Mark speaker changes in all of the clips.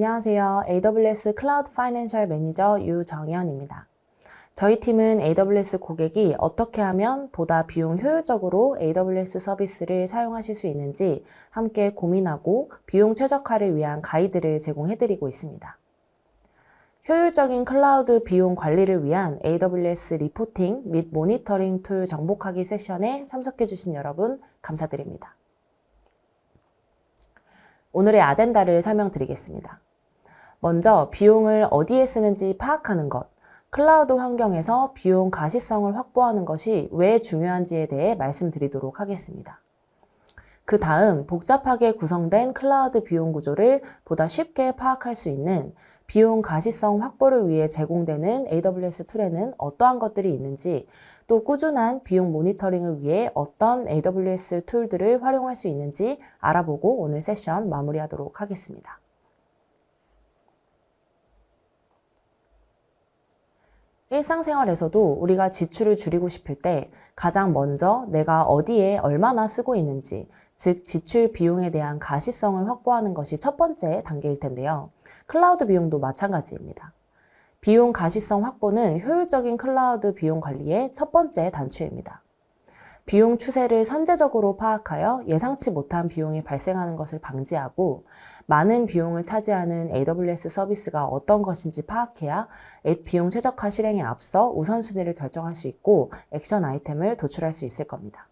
Speaker 1: 안녕하세요. AWS 클라우드 파이낸셜 매니저 유정연입니다. 저희 팀은 AWS 고객이 어떻게 하면 보다 비용 효율적으로 AWS 서비스를 사용하실 수 있는지 함께 고민하고 비용 최적화를 위한 가이드를 제공해드리고 있습니다. 효율적인 클라우드 비용 관리를 위한 AWS 리포팅 및 모니터링 툴 정복하기 세션에 참석해주신 여러분 감사드립니다. 오늘의 아젠다를 설명드리겠습니다. 먼저 비용을 어디에 쓰는지 파악하는 것, 클라우드 환경에서 비용 가시성을 확보하는 것이 왜 중요한지에 대해 말씀드리도록 하겠습니다. 그 다음 복잡하게 구성된 클라우드 비용 구조를 보다 쉽게 파악할 수 있는 비용 가시성 확보를 위해 제공되는 AWS 툴에는 어떠한 것들이 있는지, 또 꾸준한 비용 모니터링을 위해 어떤 AWS 툴들을 활용할 수 있는지 알아보고 오늘 세션 마무리하도록 하겠습니다. 일상생활에서도 우리가 지출을 줄이고 싶을 때 가장 먼저 내가 어디에 얼마나 쓰고 있는지, 즉 지출 비용에 대한 가시성을 확보하는 것이 첫 번째 단계일 텐데요. 클라우드 비용도 마찬가지입니다. 비용 가시성 확보는 효율적인 클라우드 비용 관리의 첫 번째 단추입니다. 비용 추세를 선제적으로 파악하여 예상치 못한 비용이 발생하는 것을 방지하고 많은 비용을 차지하는 AWS 서비스가 어떤 것인지 파악해야 비용 최적화 실행에 앞서 우선순위를 결정할 수 있고 액션 아이템을 도출할 수 있을 겁니다.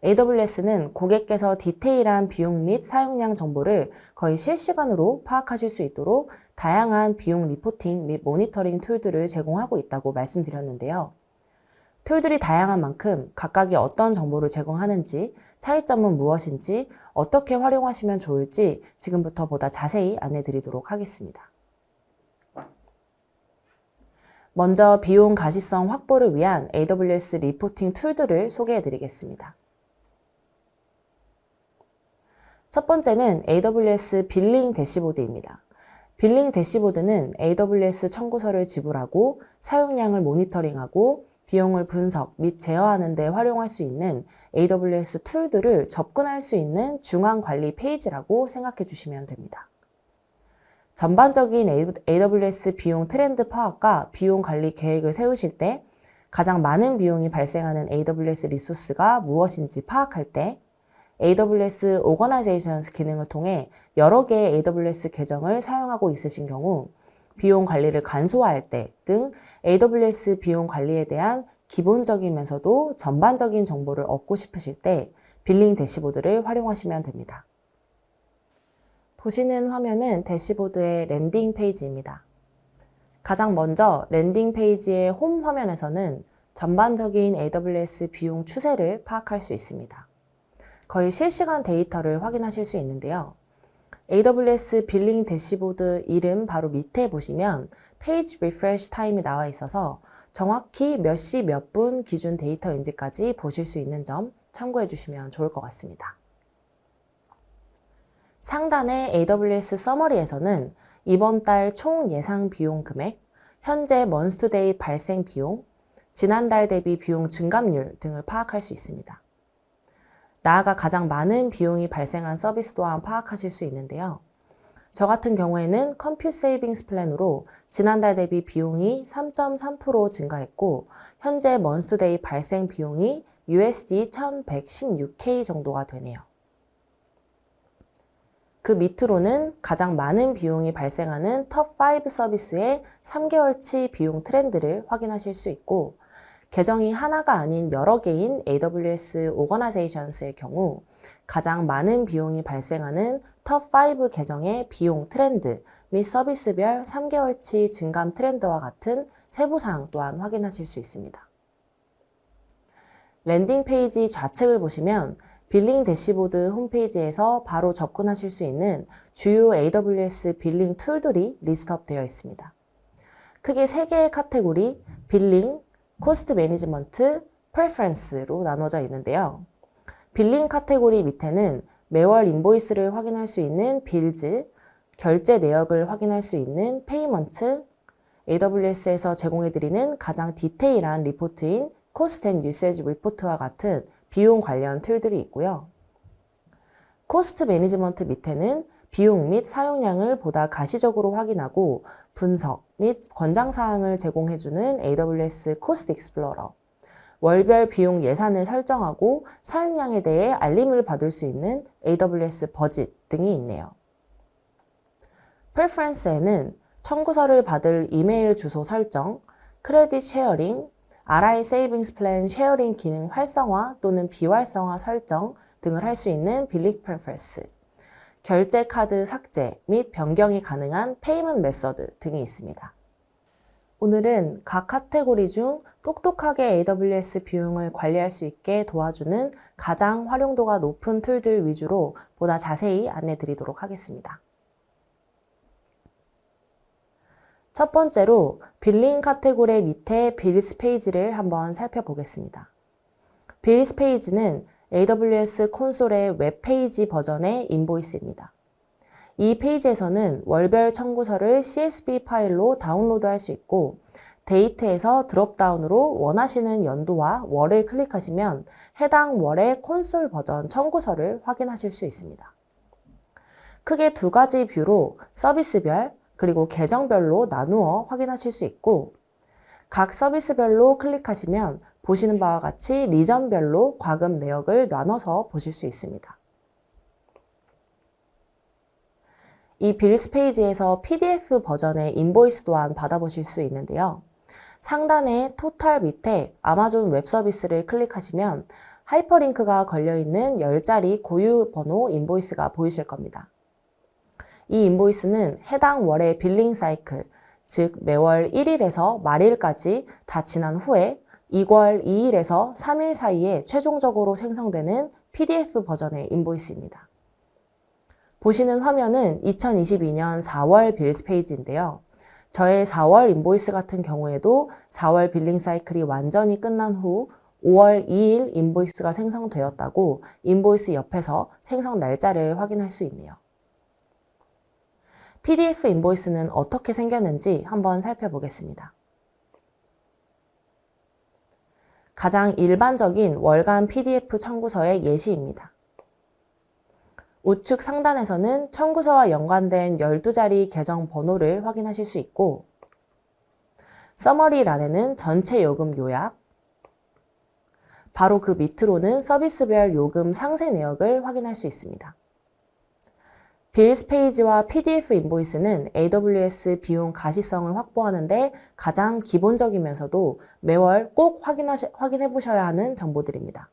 Speaker 1: AWS는 고객께서 디테일한 비용 및 사용량 정보를 거의 실시간으로 파악하실 수 있도록 다양한 비용 리포팅 및 모니터링 툴들을 제공하고 있다고 말씀드렸는데요. 툴들이 다양한 만큼 각각이 어떤 정보를 제공하는지, 차이점은 무엇인지, 어떻게 활용하시면 좋을지 지금부터 보다 자세히 안내드리도록 하겠습니다. 먼저 비용 가시성 확보를 위한 AWS 리포팅 툴들을 소개해드리겠습니다. 첫 번째는 AWS 빌링 대시보드입니다. 빌링 대시보드는 AWS 청구서를 지불하고 사용량을 모니터링하고 비용을 분석 및 제어하는 데 활용할 수 있는 AWS 툴들을 접근할 수 있는 중앙 관리 페이지라고 생각해 주시면 됩니다. 전반적인 AWS 비용 트렌드 파악과 비용 관리 계획을 세우실 때 가장 많은 비용이 발생하는 AWS 리소스가 무엇인지 파악할 때 AWS Organizations 기능을 통해 여러 개의 AWS 계정을 사용하고 있으신 경우 비용 관리를 간소화할 때 등 AWS 비용 관리에 대한 기본적이면서도 전반적인 정보를 얻고 싶으실 때 빌링 대시보드를 활용하시면 됩니다. 보시는 화면은 대시보드의 랜딩 페이지입니다. 가장 먼저 랜딩 페이지의 홈 화면에서는 전반적인 AWS 비용 추세를 파악할 수 있습니다. 거의 실시간 데이터를 확인하실 수 있는데요. AWS 빌링 대시보드 이름 바로 밑에 보시면 페이지 리프레시 타임이 나와 있어서 정확히 몇 시 몇 분 기준 데이터인지까지 보실 수 있는 점 참고해 주시면 좋을 것 같습니다. 상단의 AWS 서머리에서는 이번 달 총 예상 비용 금액, 현재 먼스투데이 발생 비용, 지난달 대비 비용 증감률 등을 파악할 수 있습니다. 나아가 가장 많은 비용이 발생한 서비스 또한 파악하실 수 있는데요. 저 같은 경우에는 컴퓨 세이빙스 플랜으로 지난달 대비 비용이 3.3% 증가했고 현재 먼스투데이 발생 비용이 USD 1116K 정도가 되네요. 그 밑으로는 가장 많은 비용이 발생하는 톱5 서비스의 3개월치 비용 트렌드를 확인하실 수 있고 계정이 하나가 아닌 여러 개인 AWS Organizations의 경우 가장 많은 비용이 발생하는 톱5 계정의 비용 트렌드 및 서비스별 3개월치 증감 트렌드와 같은 세부사항 또한 확인하실 수 있습니다. 랜딩 페이지 좌측을 보시면 빌링 대시보드 홈페이지에서 바로 접근하실 수 있는 주요 AWS 빌링 툴들이 리스트업 되어 있습니다. 크게 3개의 카테고리, 빌링, 코스트 매니지먼트, 프레퍼런스로 나눠져 있는데요. 빌링 카테고리 밑에는 매월 인보이스를 확인할 수 있는 빌즈, 결제 내역을 확인할 수 있는 페이먼트, AWS에서 제공해드리는 가장 디테일한 리포트인 코스트 앤 유세지 리포트와 같은 비용 관련 툴들이 있고요. 코스트 매니지먼트 밑에는 비용 및 사용량을 보다 가시적으로 확인하고 분석 및 권장사항을 제공해주는 AWS 코스트 익스플로러, 월별 비용 예산을 설정하고 사용량에 대해 알림을 받을 수 있는 AWS 버짓 등이 있네요. Preference에는 청구서를 받을 이메일 주소 설정, 크레딧 쉐어링, RI 세이빙스 플랜 쉐어링 기능 활성화 또는 비활성화 설정 등을 할 수 있는 빌링 프레퍼런스, 결제 카드 삭제 및 변경이 가능한 페이먼트 메서드 등이 있습니다. 오늘은 각 카테고리 중 똑똑하게 AWS 비용을 관리할 수 있게 도와주는 가장 활용도가 높은 툴들 위주로 보다 자세히 안내 드리도록 하겠습니다. 첫 번째로 빌링 카테고리 밑에 빌스 페이지를 한번 살펴보겠습니다. 빌스 페이지는 AWS 콘솔의 웹페이지 버전의 인보이스입니다. 이 페이지에서는 월별 청구서를 CSV 파일로 다운로드할 수 있고 데이트에서 드롭다운으로 원하시는 연도와 월을 클릭하시면 해당 월의 콘솔 버전 청구서를 확인하실 수 있습니다. 크게 두 가지 뷰로 서비스별 그리고 계정별로 나누어 확인하실 수 있고 각 서비스별로 클릭하시면 보시는 바와 같이 리전별로 과금 내역을 나눠서 보실 수 있습니다. 이 빌스 페이지에서 PDF 버전의 인보이스 또한 받아보실 수 있는데요. 상단의 토탈 밑에 아마존 웹 서비스를 클릭하시면 하이퍼링크가 걸려있는 10자리 고유 번호 인보이스가 보이실 겁니다. 이 인보이스는 해당 월의 빌링 사이클, 즉 매월 1일에서 말일까지 다 지난 후에 2월 2일에서 3일 사이에 최종적으로 생성되는 PDF 버전의 인보이스입니다. 보시는 화면은 2022년 4월 빌스 페이지인데요. 저의 4월 인보이스 같은 경우에도 4월 빌링 사이클이 완전히 끝난 후 5월 2일 인보이스가 생성되었다고 인보이스 옆에서 생성 날짜를 확인할 수 있네요. PDF 인보이스는 어떻게 생겼는지 한번 살펴보겠습니다. 가장 일반적인 월간 PDF 청구서의 예시입니다. 우측 상단에서는 청구서와 연관된 12자리 계정 번호를 확인하실 수 있고 서머리란에는 전체 요금 요약, 바로 그 밑으로는 서비스별 요금 상세 내역을 확인할 수 있습니다. 빌스 페이지와 PDF 인보이스는 AWS 비용 가시성을 확보하는 데 가장 기본적이면서도 매월 꼭 확인해 보셔야 하는 정보들입니다.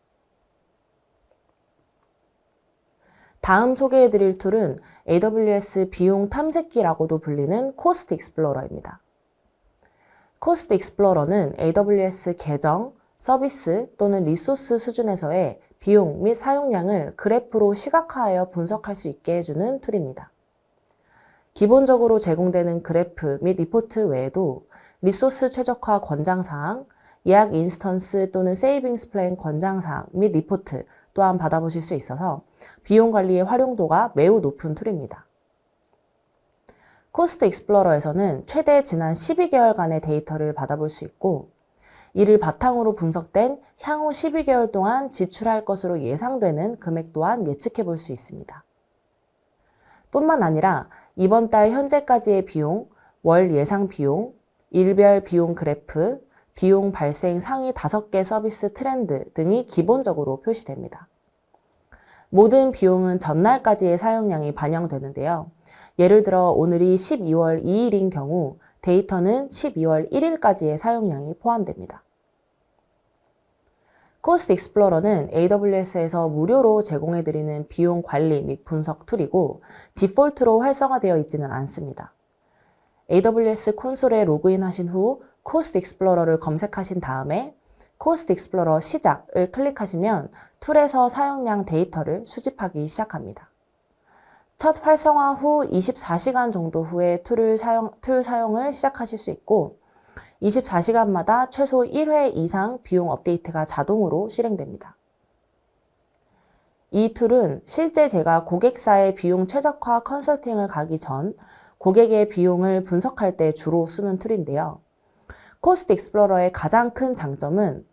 Speaker 1: 다음 소개해 드릴 툴은 AWS 비용 탐색기라고도 불리는 코스트 익스플로러입니다. 코스트 익스플로러는 AWS 계정, 서비스 또는 리소스 수준에서의 비용 및 사용량을 그래프로 시각화하여 분석할 수 있게 해주는 툴입니다. 기본적으로 제공되는 그래프 및 리포트 외에도 리소스 최적화 권장사항, 예약 인스턴스 또는 세이빙스 플랜 권장사항 및 리포트 또한 받아보실 수 있어서 비용 관리의 활용도가 매우 높은 툴입니다. 코스트 익스플로러에서는 최대 지난 12개월간의 데이터를 받아볼 수 있고 이를 바탕으로 분석된 향후 12개월 동안 지출할 것으로 예상되는 금액 또한 예측해 볼 수 있습니다. 뿐만 아니라 이번 달 현재까지의 비용, 월 예상 비용, 일별 비용 그래프, 비용 발생 상위 5개 서비스 트렌드 등이 기본적으로 표시됩니다. 모든 비용은 전날까지의 사용량이 반영되는데요. 예를 들어 오늘이 12월 2일인 경우 데이터는 12월 1일까지의 사용량이 포함됩니다. 코스트 익스플로러는 AWS에서 무료로 제공해드리는 비용 관리 및 분석 툴이고 디폴트로 활성화되어 있지는 않습니다. AWS 콘솔에 로그인하신 후 코스트 익스플로러를 검색하신 다음에 코스트 익스플로러 시작을 클릭하시면 툴에서 사용량 데이터를 수집하기 시작합니다. 첫 활성화 후 24시간 정도 후에 툴 사용을 시작하실 수 있고 24시간마다 최소 1회 이상 비용 업데이트가 자동으로 실행됩니다. 이 툴은 실제 제가 고객사의 비용 최적화 컨설팅을 가기 전 고객의 비용을 분석할 때 주로 쓰는 툴인데요. 코스트 익스플로러의 가장 큰 장점은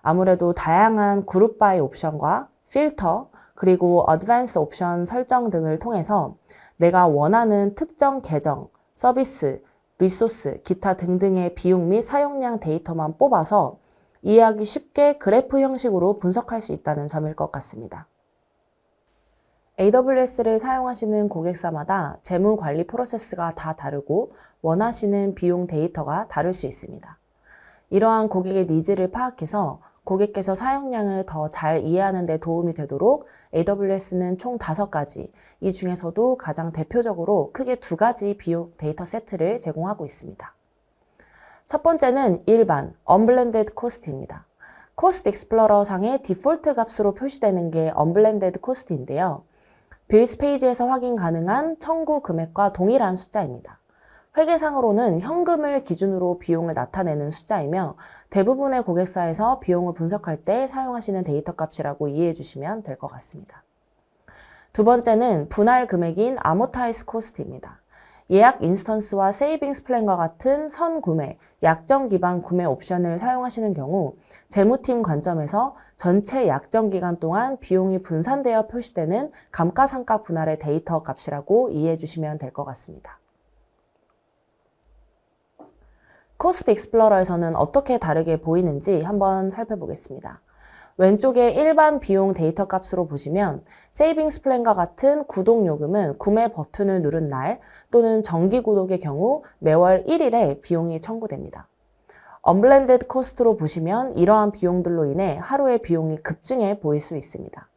Speaker 1: 아무래도 다양한 그룹 바이 옵션과 필터, 그리고 어드밴스 옵션 설정 등을 통해서 내가 원하는 특정 계정, 서비스, 리소스, 기타 등등의 비용 및 사용량 데이터만 뽑아서 이해하기 쉽게 그래프 형식으로 분석할 수 있다는 점일 것 같습니다. AWS를 사용하시는 고객사마다 재무 관리 프로세스가 다 다르고 원하시는 비용 데이터가 다를 수 있습니다. 이러한 고객의 니즈를 파악해서 고객께서 사용량을 더 잘 이해하는 데 도움이 되도록 AWS는 총 5가지, 이 중에서도 가장 대표적으로 크게 2가지 비용 데이터 세트를 제공하고 있습니다. 첫 번째는 일반, 언블렌디드 코스트입니다. 코스트 익스플로러 상의 디폴트 값으로 표시되는 게 언블렌디드 코스트인데요. 빌스 페이지에서 확인 가능한 청구 금액과 동일한 숫자입니다. 회계상으로는 현금을 기준으로 비용을 나타내는 숫자이며 대부분의 고객사에서 비용을 분석할 때 사용하시는 데이터 값이라고 이해해 주시면 될 것 같습니다. 두 번째는 분할 금액인 아모타이즈 코스트입니다. 예약 인스턴스와 세이빙스 플랜과 같은 선구매, 약정 기반 구매 옵션을 사용하시는 경우 재무팀 관점에서 전체 약정 기간 동안 비용이 분산되어 표시되는 감가상가 분할의 데이터 값이라고 이해해 주시면 될 것 같습니다. 코스트 익스플로러에서는 어떻게 다르게 보이는지 한번 살펴보겠습니다. 왼쪽에 일반 비용 데이터 값으로 보시면 세이빙스 플랜과 같은 구독 요금은 구매 버튼을 누른 날 또는 정기 구독의 경우 매월 1일에 비용이 청구됩니다. 언블렌디드 코스트로 보시면 이러한 비용들로 인해 하루의 비용이 급증해 보일 수 있습니다.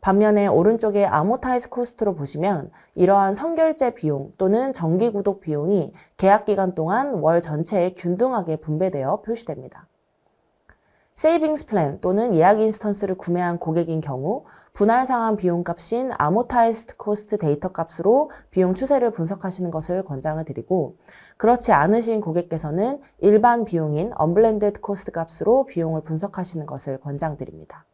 Speaker 1: 반면에 오른쪽에 아모타이즈 코스트로 보시면 이러한 선결제 비용 또는 정기 구독 비용이 계약 기간 동안 월 전체에 균등하게 분배되어 표시됩니다. 세이빙스 플랜 또는 예약 인스턴스를 구매한 고객인 경우 분할 상한 비용값인 아모타이즈드 코스트 데이터 값으로 비용 추세를 분석하시는 것을 권장을 드리고 그렇지 않으신 고객께서는 일반 비용인 언블렌디드 코스트 값으로 비용을 분석하시는 것을 권장드립니다.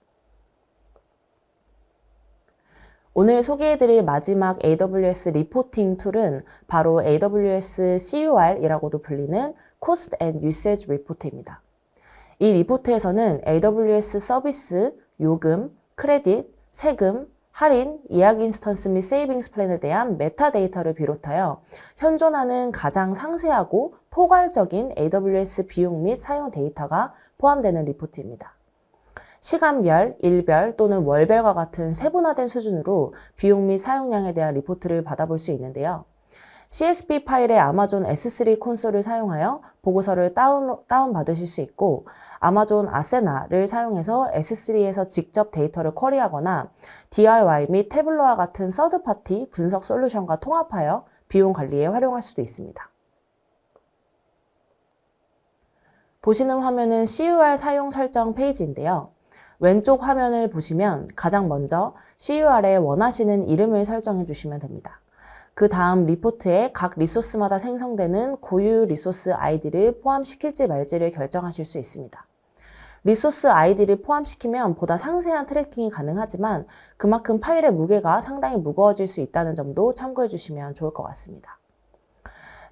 Speaker 1: 오늘 소개해드릴 마지막 AWS 리포팅 툴은 바로 AWS CUR이라고도 불리는 Cost and Usage Report입니다. 이 리포트에서는 AWS 서비스, 요금, 크레딧, 세금, 할인, 예약 인스턴스 및 세이빙스 플랜에 대한 메타데이터를 비롯하여 현존하는 가장 상세하고 포괄적인 AWS 비용 및 사용 데이터가 포함되는 리포트입니다. 시간별, 일별 또는 월별과 같은 세분화된 수준으로 비용 및 사용량에 대한 리포트를 받아볼 수 있는데요. CSV 파일의 아마존 S3 콘솔을 사용하여 보고서를 다운받으실 수 있고 아마존 아세나를 사용해서 S3에서 직접 데이터를 쿼리하거나 DIY 및 태블로와 같은 서드파티 분석 솔루션과 통합하여 비용 관리에 활용할 수도 있습니다. 보시는 화면은 CUR 사용 설정 페이지인데요. 왼쪽 화면을 보시면 가장 먼저 CUR에 원하시는 이름을 설정해 주시면 됩니다. 그 다음 리포트에 각 리소스마다 생성되는 고유 리소스 아이디를 포함시킬지 말지를 결정하실 수 있습니다. 리소스 아이디를 포함시키면 보다 상세한 트래킹이 가능하지만 그만큼 파일의 무게가 상당히 무거워질 수 있다는 점도 참고해 주시면 좋을 것 같습니다.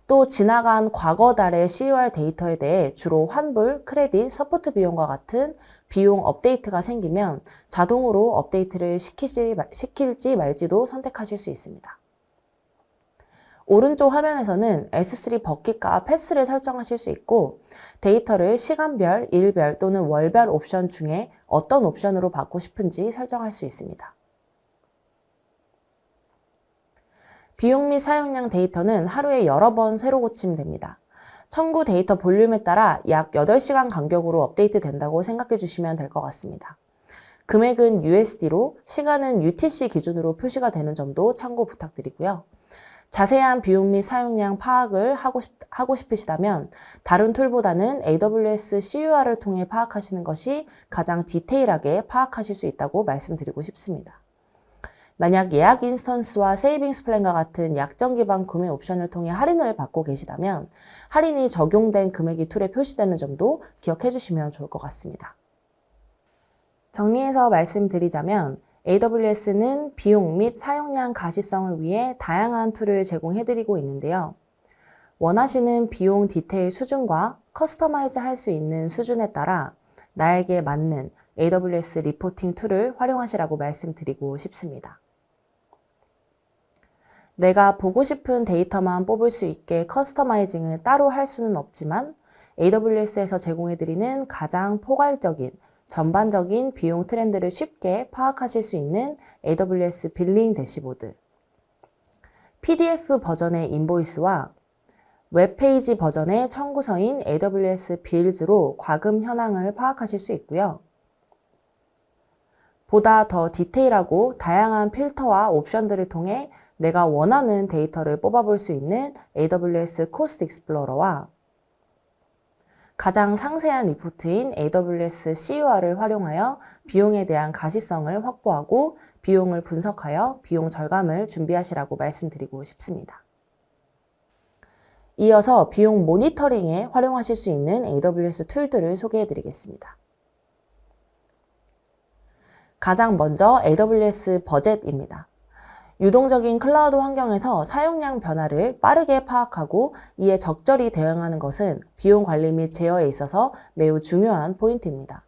Speaker 1: 또 지나간 과거 달의 CUR 데이터에 대해 주로 환불, 크레딧, 서포트 비용과 같은 비용 업데이트가 생기면 자동으로 업데이트를 시킬지 말지도 선택하실 수 있습니다. 오른쪽 화면에서는 S3 버킷과 패스를 설정하실 수 있고 데이터를 시간별, 일별 또는 월별 옵션 중에 어떤 옵션으로 받고 싶은지 설정할 수 있습니다. 비용 및 사용량 데이터는 하루에 여러 번 새로 고치면 됩니다. 청구 데이터 볼륨에 따라 약 8시간 간격으로 업데이트 된다고 생각해 주시면 될 것 같습니다. 금액은 USD로 시간은 UTC 기준으로 표시가 되는 점도 참고 부탁드리고요. 자세한 비용 및 사용량 파악을 하고 싶으시다면 다른 툴보다는 AWS CUR을 통해 파악하시는 것이 가장 디테일하게 파악하실 수 있다고 말씀드리고 싶습니다. 만약 예약 인스턴스와 세이빙스 플랜과 같은 약정 기반 구매 옵션을 통해 할인을 받고 계시다면 할인이 적용된 금액이 툴에 표시되는 점도 기억해 주시면 좋을 것 같습니다. 정리해서 말씀드리자면 AWS는 비용 및 사용량 가시성을 위해 다양한 툴을 제공해드리고 있는데요. 원하시는 비용 디테일 수준과 커스터마이즈 할 수 있는 수준에 따라 나에게 맞는 AWS 리포팅 툴을 활용하시라고 말씀드리고 싶습니다. 내가 보고 싶은 데이터만 뽑을 수 있게 커스터마이징을 따로 할 수는 없지만 AWS에서 제공해드리는 가장 포괄적인 전반적인 비용 트렌드를 쉽게 파악하실 수 있는 AWS 빌링 대시보드, PDF 버전의 인보이스와 웹페이지 버전의 청구서인 AWS 빌즈로 과금 현황을 파악하실 수 있고요. 보다 더 디테일하고 다양한 필터와 옵션들을 통해 내가 원하는 데이터를 뽑아볼 수 있는 AWS 코스트 익스플로러와 가장 상세한 리포트인 AWS CUR을 활용하여 비용에 대한 가시성을 확보하고 비용을 분석하여 비용 절감을 준비하시라고 말씀드리고 싶습니다. 이어서 비용 모니터링에 활용하실 수 있는 AWS 툴들을 소개해 드리겠습니다. 가장 먼저 AWS 버젯입니다. 유동적인 클라우드 환경에서 사용량 변화를 빠르게 파악하고 이에 적절히 대응하는 것은 비용 관리 및 제어에 있어서 매우 중요한 포인트입니다.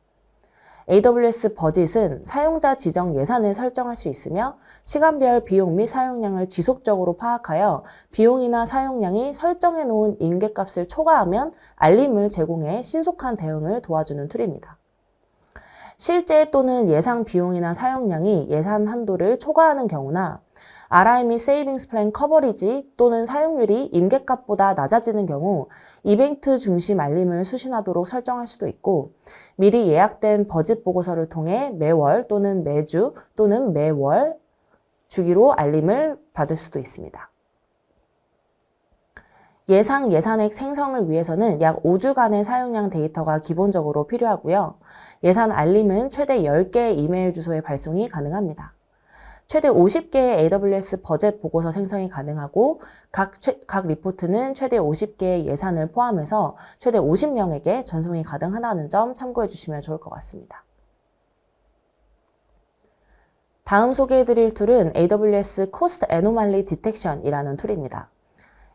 Speaker 1: AWS 버짓은 사용자 지정 예산을 설정할 수 있으며 시간별 비용 및 사용량을 지속적으로 파악하여 비용이나 사용량이 설정해 놓은 임계값을 초과하면 알림을 제공해 신속한 대응을 도와주는 툴입니다. 실제 또는 예상 비용이나 사용량이 예산 한도를 초과하는 경우나 RI 및 세이빙스 플랜 커버리지 또는 사용률이 임계값보다 낮아지는 경우 이벤트 중심 알림을 수신하도록 설정할 수도 있고 미리 예약된 버짓 보고서를 통해 매월 또는 매주 또는 매월 주기로 알림을 받을 수도 있습니다. 예상 예산액 생성을 위해서는 약 5주간의 사용량 데이터가 기본적으로 필요하고요. 예산 알림은 최대 10개의 이메일 주소에 발송이 가능합니다. 최대 50개의 AWS 버젯 보고서 생성이 가능하고 각 리포트는 최대 50개의 예산을 포함해서 최대 50명에게 전송이 가능하다는 점 참고해 주시면 좋을 것 같습니다. 다음 소개해드릴 툴은 AWS Cost Anomaly Detection이라는 툴입니다.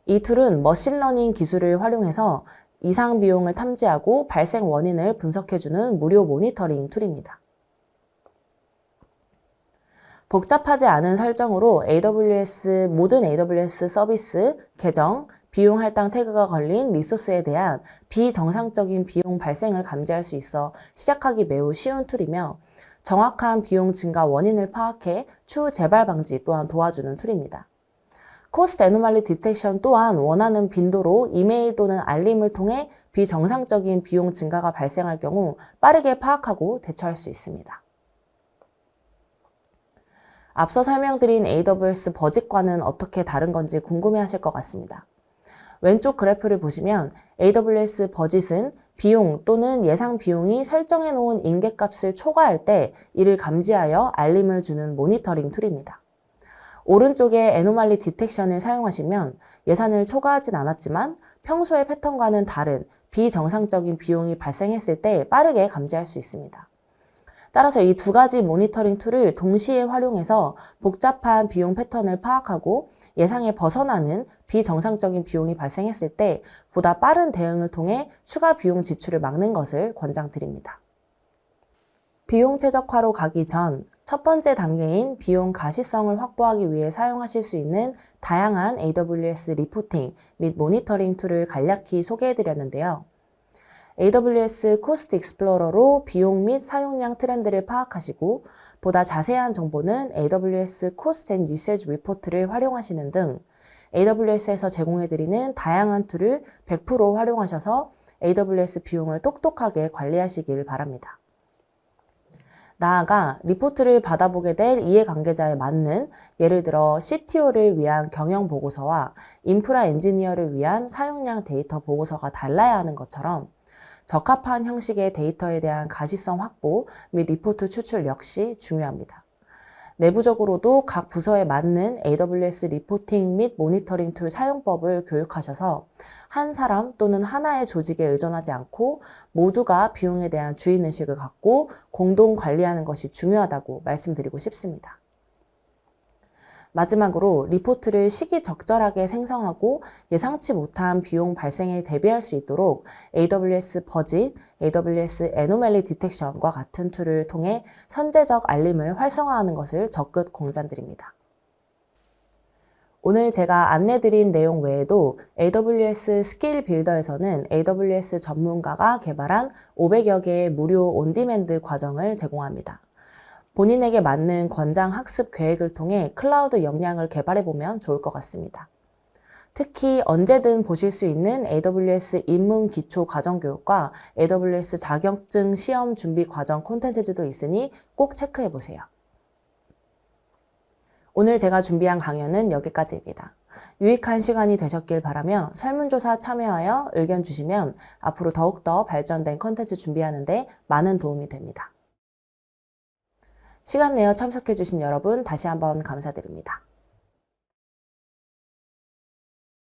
Speaker 1: 이 툴은 머신러닝 기술을 활용해서 이상 비용을 탐지하고 발생 원인을 분석해주는 무료 모니터링 툴입니다. 복잡하지 않은 설정으로 모든 AWS 서비스, 계정, 비용 할당 태그가 걸린 리소스에 대한 비정상적인 비용 발생을 감지할 수 있어 시작하기 매우 쉬운 툴이며 정확한 비용 증가 원인을 파악해 추후 재발 방지 또한 도와주는 툴입니다. 코스트 애노말리 디텍션 또한 원하는 빈도로 이메일 또는 알림을 통해 비정상적인 비용 증가가 발생할 경우 빠르게 파악하고 대처할 수 있습니다. 앞서 설명드린 AWS 버짓과는 어떻게 다른 건지 궁금해하실 것 같습니다. 왼쪽 그래프를 보시면 AWS 버짓은 비용 또는 예상 비용이 설정해 놓은 임계값을 초과할 때 이를 감지하여 알림을 주는 모니터링 툴입니다. 오른쪽에 애노말리 디텍션을 사용하시면 예산을 초과하진 않았지만 평소의 패턴과는 다른 비정상적인 비용이 발생했을 때 빠르게 감지할 수 있습니다. 따라서 이 두 가지 모니터링 툴을 동시에 활용해서 복잡한 비용 패턴을 파악하고 예상에 벗어나는 비정상적인 비용이 발생했을 때 보다 빠른 대응을 통해 추가 비용 지출을 막는 것을 권장드립니다. 비용 최적화로 가기 전 첫 번째 단계인 비용 가시성을 확보하기 위해 사용하실 수 있는 다양한 AWS 리포팅 및 모니터링 툴을 간략히 소개해드렸는데요. AWS 코스트 익스플로러로 비용 및 사용량 트렌드를 파악하시고 보다 자세한 정보는 AWS 코스트 앤 유세지 리포트를 활용하시는 등 AWS에서 제공해드리는 다양한 툴을 100% 활용하셔서 AWS 비용을 똑똑하게 관리하시길 바랍니다. 나아가 리포트를 받아보게 될 이해관계자에 맞는 예를 들어 CTO를 위한 경영 보고서와 인프라 엔지니어를 위한 사용량 데이터 보고서가 달라야 하는 것처럼 적합한 형식의 데이터에 대한 가시성 확보 및 리포트 추출 역시 중요합니다. 내부적으로도 각 부서에 맞는 AWS 리포팅 및 모니터링 툴 사용법을 교육하셔서 한 사람 또는 하나의 조직에 의존하지 않고 모두가 비용에 대한 주인의식을 갖고 공동 관리하는 것이 중요하다고 말씀드리고 싶습니다. 마지막으로 리포트를 시기적절하게 생성하고 예상치 못한 비용 발생에 대비할 수 있도록 AWS 버짓, AWS 애노멜리 디텍션과 같은 툴을 통해 선제적 알림을 활성화하는 것을 적극 권장드립니다. 오늘 제가 안내드린 내용 외에도 AWS 스킬 빌더에서는 AWS 전문가가 개발한 500여 개의 무료 온디맨드 과정을 제공합니다. 본인에게 맞는 권장 학습 계획을 통해 클라우드 역량을 개발해보면 좋을 것 같습니다. 특히 언제든 보실 수 있는 AWS 입문 기초 과정 교육과 AWS 자격증 시험 준비 과정 콘텐츠도 있으니 꼭 체크해보세요. 오늘 제가 준비한 강연은 여기까지입니다. 유익한 시간이 되셨길 바라며 설문조사 참여하여 의견 주시면 앞으로 더욱더 발전된 콘텐츠 준비하는 데 많은 도움이 됩니다. 시간 내어 참석해주신 여러분 다시 한번 감사드립니다.